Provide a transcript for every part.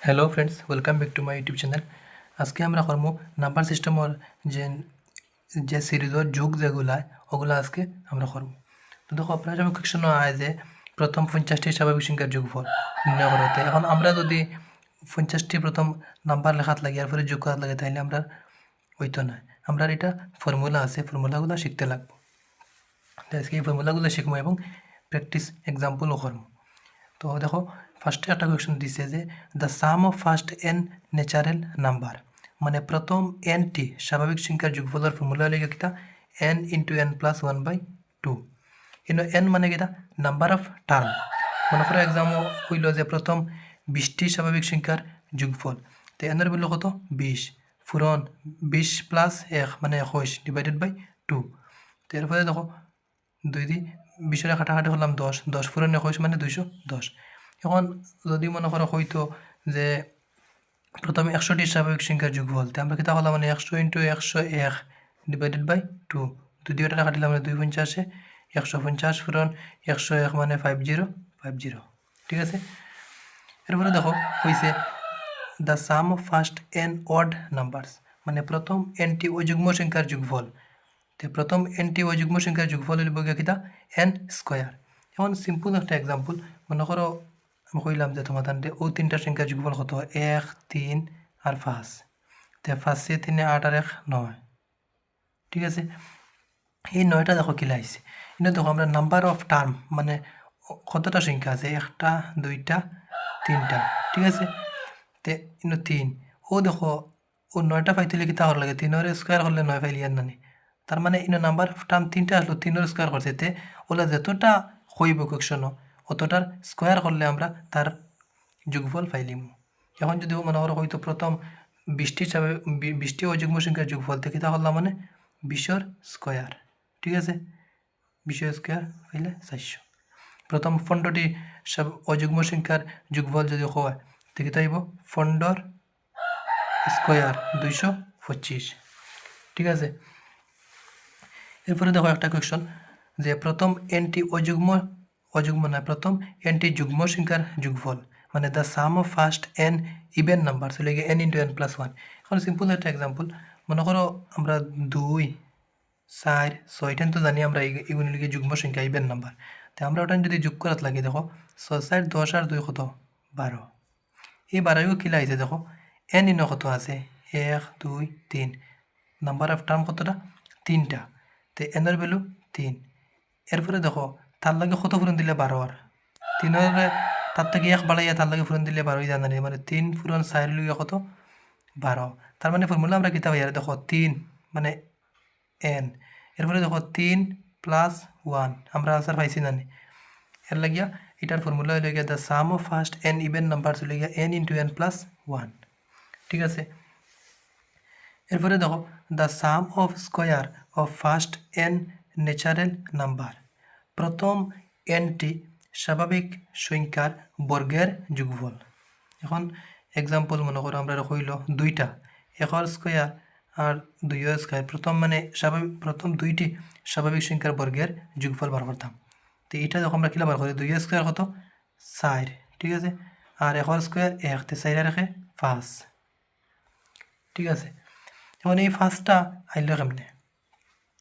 Hello friends, welcome back to my YouTube channel. আজকে আমরা করবো নাম্বার সিস্টেমের যে যে সিরিজের যুগ যেগুলা ওগুলা আজকে আমরা করব। তো দেখো আপনার যেমন কোয়েশ্চন আয় যে প্রথম 50টি স্বাভাবিক সংখ্যার যোগফল নির্ণয় করতে। এখন আমরা যদি 50টি প্রথম নাম্বার লেখাত লাগে আর পরে যোগ করাত লাগে তাহলে আমরা হইতো না। আমরা এটা ফর্মুলা আছে, ফর্মুলাগুলো শিখতে লাগবো। তো আজকে এই ফর্মুলাগুলো শিখবো এবং প্র্যাকটিস এক্সাম্পলও করবো। তো দেখো ফার্স্টে একটা কোয়েশ্চন দিছে যে the sum of first N natural number, মানে প্রথম এনটি স্বাভাবিক সংখ্যার যোগফলের ফর্মুলা হলে কিতা এন ইন্টু এন প্লাস 1/2। কিন্তু এন মানে কিতা নাম্বার অফ টার্ম। মনে করো এক্সামও হইল যে প্রথম 20টি স্বাভাবিক সংখ্যার যোগফল, তো এনের মূল্য কত 20 ফুরন 20 প্লাস 1 মানে 21 ডিভাইডেড বাই 2। তো এরপরে দেখো 2 দিয়ে 20 কাটাকাটি করলাম 10, 10 ফুরন 21 মানে 210। এখন যদি মনে করো হইতো যে প্রথমে 100টি স্বাভাবিক সংখ্যার যোগফল, তো আমরা কিতা হলাম মানে 100 ইন্টু 101 ডিভাইডেড বাই 2। 2 দিয়ে টাকা কাটিলাম মানে 250, 150 ফুরন 101 মানে 5050। ঠিক আছে, এরপরে দেখো হইছে the sum of first N odd numbers, মানে প্রথম এনটি অযুগ্ম সংখ্যার যোগফল। তো প্রথম এনটি অযুগ্ম সংখ্যার যোগফল হইব গিয়া কিতা এন স্কোয়ার। এখন সিম্পল একটা এক্সাম্পল মনে করো আমি কইলাম যে তোমার ও তিনটা সংখ্যার যোগফল কত 1 3 আর 5। তো 5 সে 3 8 আর 1 9। ঠিক আছে, এই 9টা দেখো কিলা আইছে। কিন্তু দেখো আমরা নাম্বার অফ টার্ম মানে কতটা সংখ্যা আছে, একটা দুইটা তিনটা। ঠিক আছে, তে ইনো 3 ও দেখো ও 9টা পাইতে কি তাহলে লাগে 3 এর স্কয়ার করলে 9 পাইলি আর নানি। তার মানে ইনো নাম্বার অফ টার্ম 3টা আসলো 3 এর স্কয়ার করতে, তে ওলা যতটা হইব কোয়েকশন অতটার স্কয়ার করলে আমরা তার যোগফল পাইলিম। এখন যদি মনে করো হয়তো প্রথম 20টি অযুগ্ম সংখ্যার যোগফল থেকে তাহলে মানে 20 স্কয়ার। ঠিক আছে, 20 স্কয়ার হইলে 400। প্রথম 15টি সব অযুগ্ম সংখ্যার যোগফল যদি হয় দেখি তাইব 15 স্কয়ার 225। ঠিক আছে, এরপরে দেখো একটা কোয়েশ্চন যে প্রথম এনটি অযুগ্ম না প্রথম এনটি যুগ্ম সংখ্যার যোগফল, মানে the sum of first N even number চলে গিয়ে এন ইন্টু এন প্লাস 1। এখন সিম্পল একটা এক্সাম্পল মনে করো আমরা 2 4 6 তো জানি আমরা এগুলি লিখে যুগ্ম সংখ্যা ইভেন নাম্বার। তো আমরা ওটা যদি যোগ করাত লাগে দেখো 6 4 10 আর 2 কত 12। এই 12 কিলা আইছে দেখো এন ইন কত আছে 1 2 3, নাম্বার অফ টার্ম কতটা 3টা, তো এনের ভ্যালু 3। এরপরে দেখো তার লাগে কত ফুরন দিলে 12 আর 3 তার থেকে 1 বাড়াইয়া তার লাগে ফুরন দিলে 12 জানানি, মানে 3 ফুরন 4 লইয়া কত 12। তার মানে ফর্মুলা আমরা কিতা পাই দেখো 3 মানে এন, এরপরে দেখো 3 প্লাস 1 আমরা আনসার পাইছি জানি। এর লাগিয়া এটার ফর্মুলা হইলে গিয়া the sum of first N even number হইলে গিয়া এন ইন্টু এন প্লাস 1। ঠিক আছে, এরপরে দেখো the sum of square of first N natural number, প্রথম এনটি স্বাভাবিক সংখ্যার বর্গের যোগফল। এখন এক্সাম্পল মনে করো আমরা হইল 2টা 1 স্কোয়ার আর 2 স্কোয়ার, প্রথম মানে স্বাভাবিক প্রথম 2টি স্বাভাবিক সংখ্যার বর্গের যোগফল বার করতাম। তো এইটা যখন আমরা কিলা বার করি 2 স্কোয়ার কত 4। ঠিক আছে, আর 1 স্কোয়ার 1, তো 4 রেখে 5। ঠিক আছে, এখন এই 5টা আইল কেমনে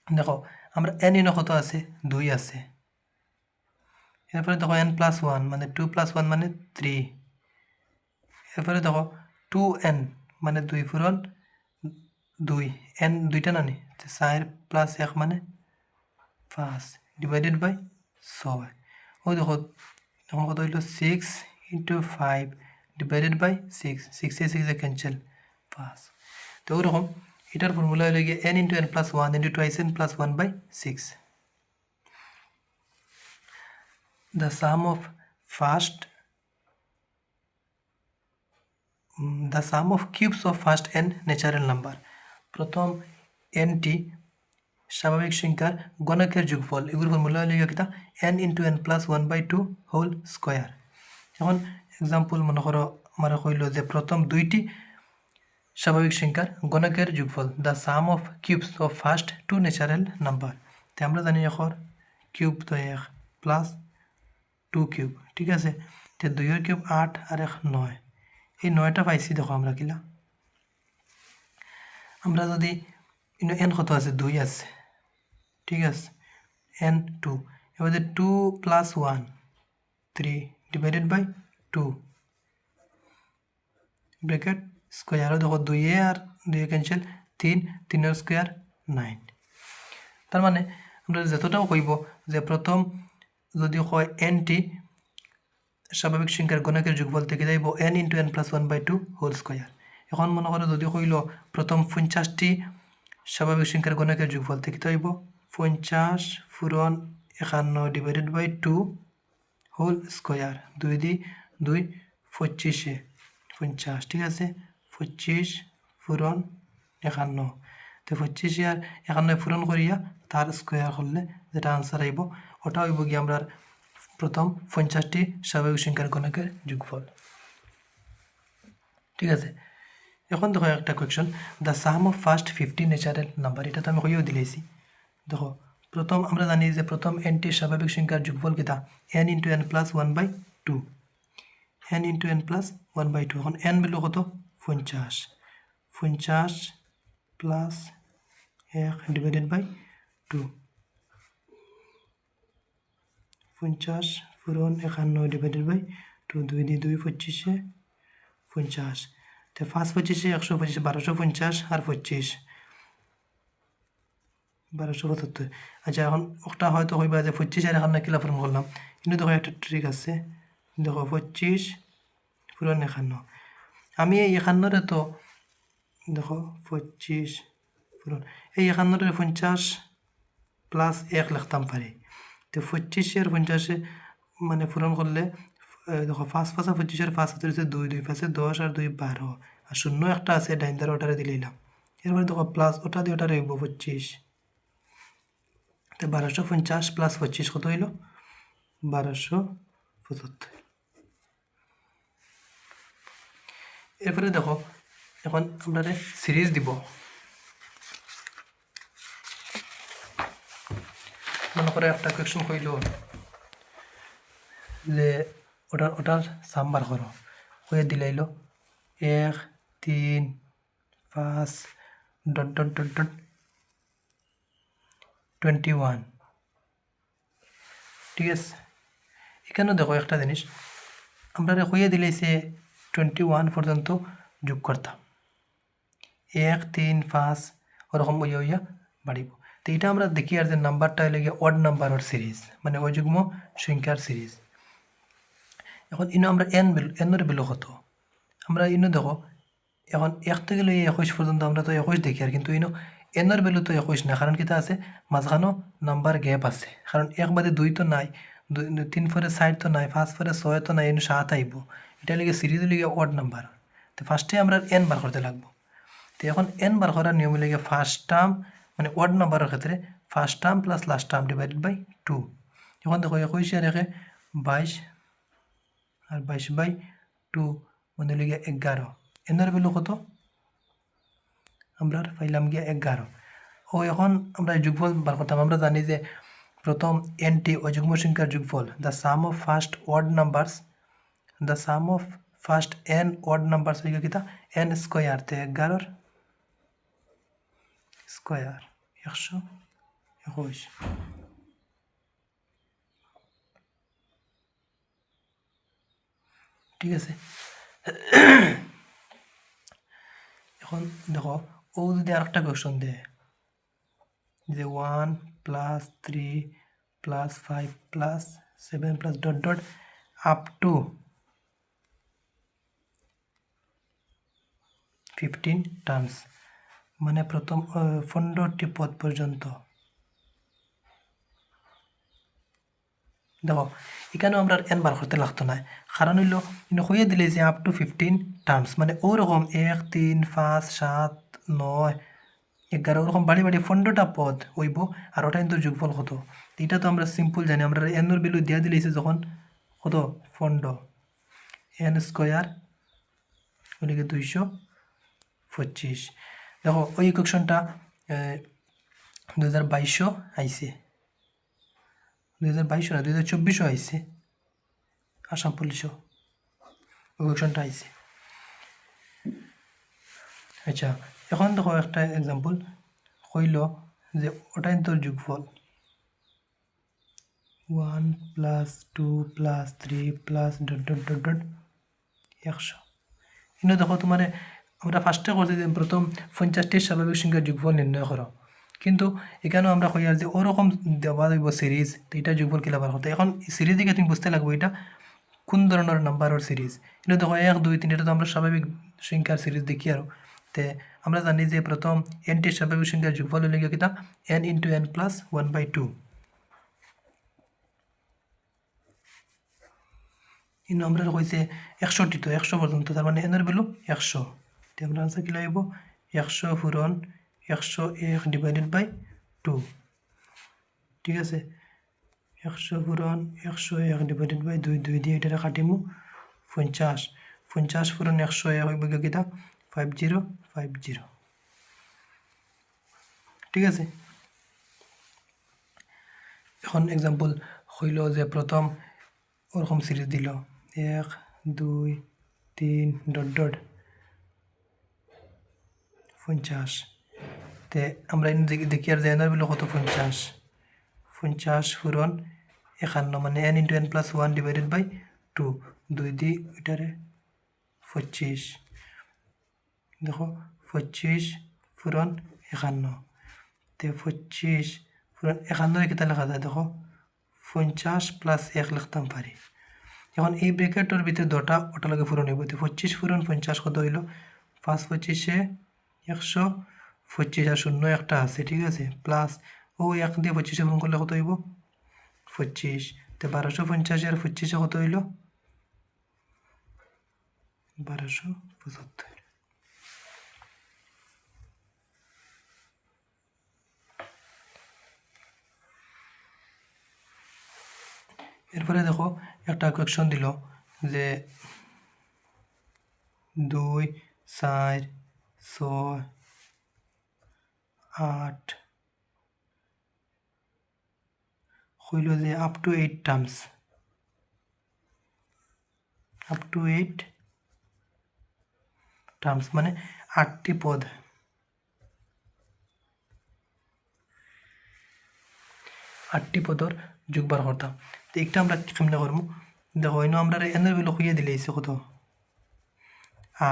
দেখো আমরা এন ইন কত আছে 2 আছে, এরপরে দেখো এন প্লাস 1 মানে 2 প্লাস 1 মানে 3। এরপরে দেখো 2n মানে 2 ফুরন 2, এন 2টা নানি 4 প্লাস 1 মানে 5 ডিভাইডেড বাই 6। ও দেখো এখন কত হইল 6 ইন্টু 5 ডিভাইডেড বাই 6, 6 এ 6 এ ক্যান্সেল 5। তো ওরকম এটার ফর্মুলা হইলে গিয়ে n into n plus 1 into twice n plus 1/6। The sum of first the sum of cubes of first N natural number, প্রথম এনটি স্বাভাবিক সংখ্যার গণকের যোগফল। এগুলোর ফর্মুলা হইলে কিতা n into n plus 1/2 whole square. এখন এক্সাম্পল মনে করো আমরা কইল যে প্রথম 2টি স্বাভাবিক সংখ্যার গণকের যোগফল, the sum of cubes of first 2 natural number. তো আমরা জানি এখন কিউব তো 1 প্লাস 2 কিউব। ঠিক আছে, তো 2 এর কিউব 8 আর 1 9। এই 9টা পাইছি দেখো আমরা কিলা আমরা যদি এন কত আছে 2 আছে ঠিক আছে n 2 এবার 2 প্লাস 1 3 ডিভাইডেড বাই 2 ব্র্যাকেট স্কোয়ারও দেখো 2 আর 2 ক্যান্সেল 3 3 স্কোয়ার 9 তার মানে আমরা যতটাও কইব যে প্রথম যদি হয় nটি স্বাভাবিক সংখ্যার গণকের যোগফল থেকে যাইব n into n plus 1/2 whole square এখন মনে করো যদি কইল প্রথম 50টি স্বাভাবিক সংখ্যার গণকের যোগফল থেকে যাইব 50 ফুরন 51 ডিভাইডেড বাই 2 হোল স্কোয়ার 2 দি 2 25 50 ঠিক আছে 25 ফুরন 51 তো 25 আর 51 ফুরন করিয়া তার স্কোয়ার করলে যেটা আনসার আইব ওটা হইব কি আমরা প্রথম 50টি স্বাভাবিক সংখ্যার গণকের যোগফল ঠিক আছে এখন দেখো একটা question the sum of first 50 natural number এটা তো আমি কইও দিলেছি দেখো প্রথম আমরা জানি যে প্রথম nটি স্বাভাবিক সংখ্যার যোগফল কিতা n into n plus 1/2 n into n plus 1/2 এখন n ভ্যালু কত 50 50 প্লাস 1 ডিভাইডেড বাই 2 50 ফুরন 51 ডিভাইডেড বাই 2 2 দিয়ে 2 25 50 তো ফার্স্ট 25 125 1250 আর 25 1275 আচ্ছা এখন একটা হয়তো হইবা যে 25 আর এখন কিলা ফর্ম করলাম কিন্তু দেখো একটা ট্রিক আছে দেখো 25 ফুরন 51 আমি এই 51 রে তো দেখো 25 ফুরন এই 51 রে 50 প্লাস 1 লিখতাম পারি তো 25 আর 50 মানে পূরণ করলে দেখো 5 5 আর 25 আর 5 হচ্ছে 2 2 পাশে 10 আর 2 12 আর শূন্য একটা আছে ডাইন ধারে ওটারে দিলাম এরপরে দেখো প্লাস ওটা দিয়ে ওটা রইব 25 তো 1250 প্লাস 25 কত হইল 1275 এরপরে দেখো এখন আমরা সিরিজ দিব মনে করে একটা কোয়েশ্চন কইল যে ওটার সাম বার করো হয়ে দিলাইল 1 3 5 ডট ডট ডট ডট 21 ঠিক আছে এখানেও দেখো একটা জিনিস আমরা হয়ে দিলাইছে 21 পর্যন্ত যোগ করতাম 1 3 5 ওরকম হইয়া হইয়া বাড়িব তো এটা আমরা দেখি আর যে নাম্বারটা হইলে গিয়ে অড নাম্বারের সিরিজ মানে অযুগ্ম সংখ্যার সিরিজ এখন ইনো আমরা এনের ভ্যালু কত আমরা ইনো দেখো এখন 1 থেকে লইয়া 21 পর্যন্ত আমরা তো 21 দেখি আর কিন্তু ইনো এনের ভ্যালু তো 21 না কারণ কিতা আছে মাঝখানো নাম্বার গ্যাপ আছে কারণ 1 বাদে 2 তো নাই 3 পরে 60 তো নাই 5 পরে 6 তো নাই ইনো 7 আইব এটা লিগে সিরিজ লিগে অড নাম্বার তো ফার্স্টে আমরা n বার করতে লাগবো তো এখন n বার করার নিয়ম লিগে ফার্স্ট টার্ম মানে অড নাম্বারের ক্ষেত্রে first term plus last term divided by 2 এখন দেখো 21 আর 22 আর 22/2 মানে লিগে 11 এনের ভ্যালু কত আমরা পাইলাম গিয়ে 11 ও এখন আমরা যোগফল বার করতাম আমরা জানি যে প্রথম nটি অযুগ্ম সংখ্যার যোগফল the sum of first odd numbers the sum of first n odd numbers লিগে কিতা n স্কয়ার তে 11 স্কয়ার 121 ঠিক আছে এখন দেখো ও যদি আরেকটা কোয়েশ্চন দেয় যে 1 plus 3 plus 5 plus 7 plus dot dot up to 15 terms মানে প্রথম 15টি পদ পর্যন্ত দেখো এখানেও আমরা n বার করতে লাগতো না কারণ হইল কিন্তু হইয়া দিলে যে আপ টু 15 টার্মস মানে ওরকম 1 3 5 7 9 11 ওরকম বাড়ি বাড়ি 15টা পদ হইব আর ওটা কিন্তু যোগফল কত এটা তো আমরা সিম্পল জানি আমরা n এর ভ্যালু দিয়া দিলেছে যখন কত 15 n স্কয়ার ওদিকে 225 দেখো ওই ইকুয়েশনটা 2022 আইছে 2022 না 2024 আইছে আসাম পুলিশও ইকুয়েশনটা আইছে আচ্ছা, এখন দেখো একটা এক্সাম্পল হইল যে ওটাই তোর যোগফল 1 plus 2 plus 3 plus dot dot dot dot 100। কিন্তু দেখো তোমার আমরা ফার্স্টে করছি যে প্রথম 50টি স্বাভাবিক সংখ্যার যোগফল নির্ণয় করো, কিন্তু এখানেও আমরা কই আর যে ওরকম দেওয়া যাইব সিরিজ, তো এটা যোগফল কিলা বার হতো। এখন সিরিজ দিকে তুমি বুঝতে লাগবে এটা কোন ধরনের নাম্বারের সিরিজ। কিন্তু দেখো 1 2 3 এটা তো আমরা স্বাভাবিক সংখ্যার সিরিজ দেখি আর তে আমরা জানি যে প্রথম এনটি স্বাভাবিক সংখ্যার যোগফল হলে গিয়ে কিতা n ইন্টু n প্লাস 1/2। কিন্তু আমরা কইছে 100টি, তো 100 পর্যন্ত, তার মানে এনের ভ্যালু 100। তো আমরা আনসার কি লাগব 100 পূরণ 101 ডিভাইডেড বাই 2। ঠিক আছে, 100 পূরণ 101 ডিভাইডেড বাই 2, 2 দিয়ে এটা কাটিমু 50। 50 পূরণ 101 হইব কিতা 5050। ঠিক আছে, এখন এক্সাম্পল হইল যে প্রথম ওরকম সিরিজ দিল 1 2 3 ডট ডট 50। তে আমরা দেখি আর যে এনার বেলা কত 50। 50 পূরণ 51 মানে n into n plus 1 divided by 2, 2 দিয়ে এটারে 25। দেখো 25 পূরণ 51, তে 25 পূরণ 51 কেতা লেখা যায় দেখো 50 প্লাস 1 লিখতাম পারি। এখন এই ব্র্যাকেটের ভিতরে দুটা ওটা লাগে পূরণ হইব। তো 25 পূরণ 50 কত হইল 5 25 100, 25 আর শূন্য একটা আছে, ঠিক আছে, প্লাস ও 1 দিয়ে 25 পূরণ করলে কত হইব 25। তো 1250 আর 25 কত হইল 1275। এরপরে দেখো একটা কোয়েকশন দিল যে 2 4 6 8 হইল যে up to 8 terms, up to 8 terms মানে 8টি পদ। 8টি পদর যোগ বার করতাম। তো একটা আমরা কেমনে করবো দেখো, এনে আমরা এনের ভ্যালু খুঁজে দিলে এসে কত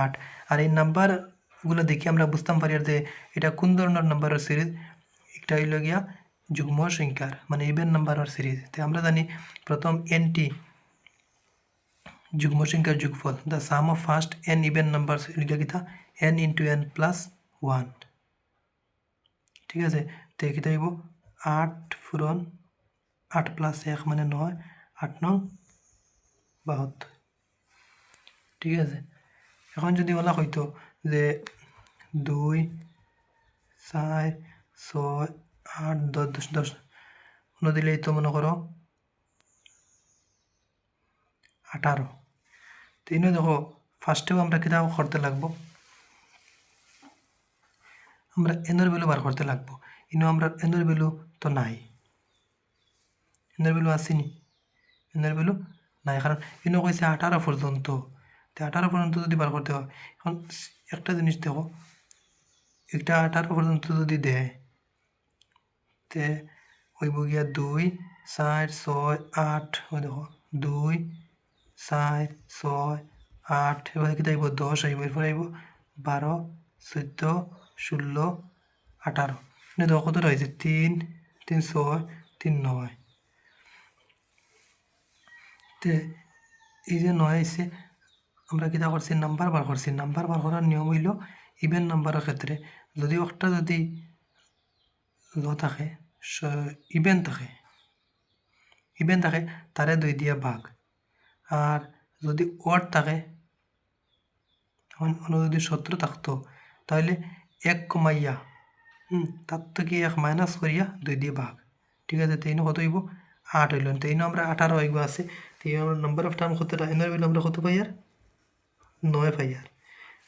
8। আর এই নাম্বারগুলো দেখি আমরা বুঝতাম পারি আর যে এটা কোন ধরনের নাম্বারের সিরিজ। একটা হইল গিয়া যুগ্ম সংখ্যার মানে ইভেন নাম্বারের সিরিজ। তো আমরা জানি প্রথম এনটি যুগ্ম সংখ্যার যোগফল, the sum of first N even number লিখা কিতা n ইন্টু n প্লাস 1। ঠিক আছে, তো কিতা হইব 8 পূরণ 8 প্লাস 1 মানে 9, 8 9 72। ঠিক আছে, এখন যদি বলা হইতো যে 2 4 6 8 10 10 10 দিলেই তো মনে করো 18। তো এনে দেখো ফার্স্টেও আমরা কিতা করতে লাগবো, আমরা এনের ভ্যালু বার করতে লাগবো। ইনো আমরা এনের ভ্যালু তো নাই, এনের ভ্যালু আসেনি, এনের ভ্যালু নাই, কারণ ইনো কইছে 18 পর্যন্ত। তো 18 পর্যন্ত যদি বার করতে হয়, এখন একটা জিনিস দেখো, একটা 18 পর্যন্ত যদি দেয় তে হইব গিয়া 2 4 6 8, ওই দেখো 2 4 6 8, এবার কি আইব 10 আইব, এরপর আইব 12 14 16 18। মানে দেখো কত রয়েছে 3 3 6 3 9। তে এই যে 9 আইছে, আমরা কিতা করছি নাম্বার বার করছি। নাম্বার বার করার নিয়ম হইল ইভেন নাম্বারের ক্ষেত্রে যদি একটা যদি থাকে ইভেন থাকে, ইভেন থাকে তারে 2 দিয়ে ভাগ। আর যদি ওয়ার্ড থাকে, যদি 17 থাকতো তাহলে 1 কমাইয়া তার থেকে 1 মাইনাস করিয়া 2 দিয়ে ভাগ। ঠিক আছে, তো কত হইব 8 হইল। তো আমরা 18 হইব আছে। তো আমরা নাম্বার অফ টার্ম কতটা এনার ভ্যালু আমরা কত পাই আর 9 পাই আর।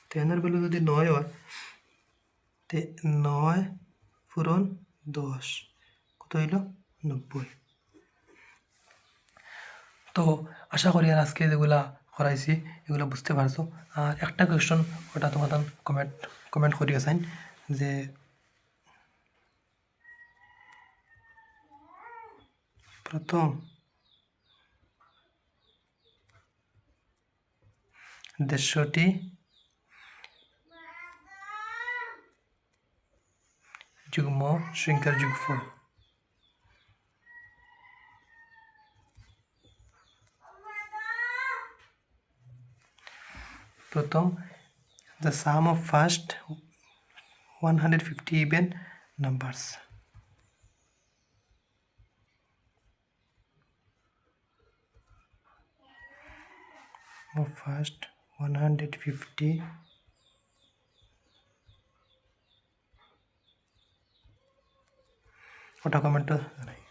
তো এনার ভ্যালু যদি 9 হয় তে 9 পূরণ 10 কত হইল 90। তো আশা করি আর আজকে যেগুলা করাইছি এগুলো বুঝতে পারছো। আর একটা কোয়েশ্চন ওটা তোমাদের কমেন্ট কমেন্ট করিও চাইন যে প্রথম 150টি যুগ্ম সংখ্যার যোগফল। প্রথম the sum of first 150 even numbers. Of first 150 ওটা কমেন্টে জানাই।